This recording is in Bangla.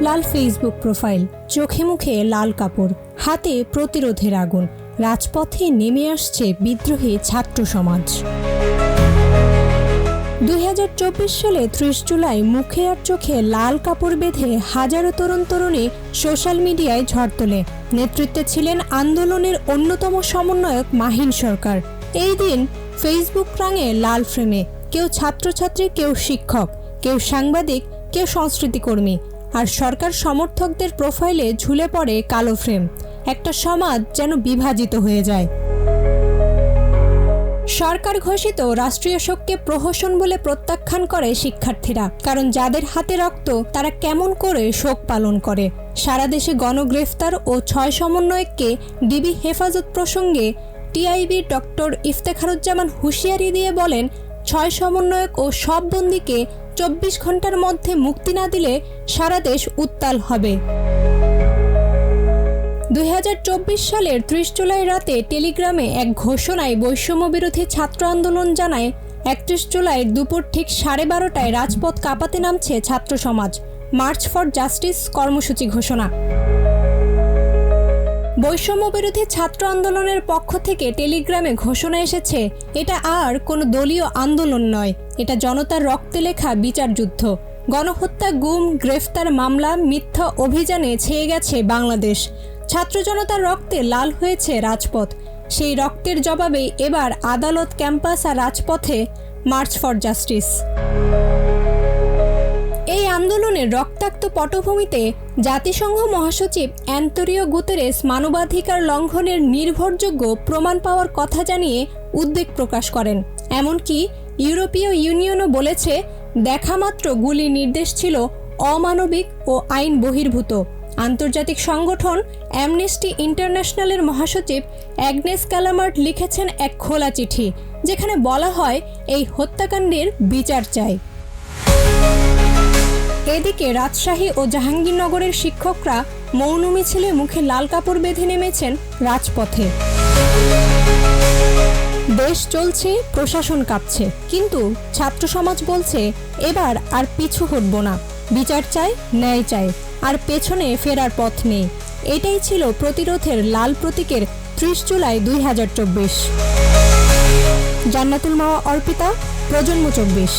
লাল ফেসবুক প্রোফাইল, চোখে মুখে লাল কাপড়, হাতে প্রতিরোধের আগুন। রাজপথে নেমে আসছে বিদ্রোহী ছাত্র সমাজ। 2024 সালে 30 জুলাই মুখে আর চোখে লাল কাপড় বেঁধে হাজারো তরুণ তরুণী সোশ্যাল মিডিয়ায় ঝড় তোলে। নেতৃত্বে ছিলেন আন্দোলনের অন্যতম সমন্বয়ক মাহিন সরকার। এই দিন ফেসবুক রাঙে লাল ফ্রেমে, কেউ ছাত্রছাত্রী, কেউ শিক্ষক, কেউ সাংবাদিক, কেউ সংস্কৃতিকর্মী। আর সরকার সমর্থকদের প্রোফাইলে ঝুলে পড়ে কালো ফ্রেম। একটা সমাজ যেন বিভাজিত হয়ে যায়। সরকার ঘোষিত রাষ্ট্রীয় শোককে প্রহসন বলে প্রত্যাখ্যান করে শিক্ষার্থীরা। কারণ যাদের হাতে রক্ত তারা কেমন করে শোক পালন করে। সারা দেশে গণগ্রেফতার ও 6 সমন্বয়ককে ডিবি হেফাজত প্রসঙ্গে টিআইবির ডক্টর ইফতেখারুজ্জামান হুঁশিয়ারি দিয়ে বলেন, 6 সমন্বয়ক ও সব বন্দীকে 24 ঘন্টার মধ্যে মুক্তি না দিলে সারা দেশ উত্তাল হবে। 2024 সালের 30 জুলাই রাতে টেলিগ্রামে এক ঘোষণায় বৈষম্য বিরোধী ছাত্র আন্দোলন জানায়, 31 জুলাই দুপুর ঠিক 12:30টায় রাজপথ কাঁপাতে নামছে ছাত্র সমাজ। মার্চ ফর জাস্টিস কর্মসূচি ঘোষণা। বৈষম্য বিরোধী ছাত্র আন্দোলনের পক্ষ থেকে টেলিগ্রামে ঘোষণা এসেছে, এটা আর কোনো দলীয় আন্দোলন নয়, এটা জনতার রক্তে লেখা বিচার যুদ্ধ। গণহত্যা, গুম, গ্রেফতার মামলা, মিথ্যা অভিযানে ছেয়ে গেছে বাংলাদেশ। ছাত্র জনতার রক্তে লাল হয়েছে রাজপথ। সেই রক্তের জবাবে এবার আদালত, ক্যাম্পাস আর রাজপথে মার্চ ফর জাস্টিস। এই আন্দোলনের রক্তাক্ত পটভূমিতে জাতিসংঘ মহাসচিব অ্যান্তোনিও গুতেরেস মানবাধিকার লঙ্ঘনের নির্ভরযোগ্য প্রমাণ পাওয়ার কথা জানিয়ে উদ্বেগ প্রকাশ করেন। এমনকি ইউরোপীয় ইউনিয়নও বলেছে, দেখামাত্র গুলির নির্দেশ ছিল অমানবিক ও আইন বহির্ভূত। আন্তর্জাতিক সংগঠন অ্যামনেস্টি ইন্টারন্যাশনালের মহাসচিব অ্যাগনেস ক্যালামার্ট লিখেছেন এক খোলা চিঠি, যেখানে বলা হয় এই হত্যাকাণ্ডের বিচার চাই। এদিকে রাজশাহী ও জাহাঙ্গীরনগরের শিক্ষকরা মৌন মিছিলে মুখে লাল কাপড় বেঁধে নেমেছেন রাজপথে। দেশ চলছে, প্রশাসন কাঁপছে, কিন্তু ছাত্র সমাজ বলছে এবার আর পিছু হটব না। বিচার চাই, ন্যায় চাই, আর পেছনে ফেরার পথ নেই। এটাই ছিল প্রতিরোধের লাল প্রতীকের 30 জুলাই 2024। জান্নাতুল মাওয়া অর্পিতা, প্রজন্ম 24।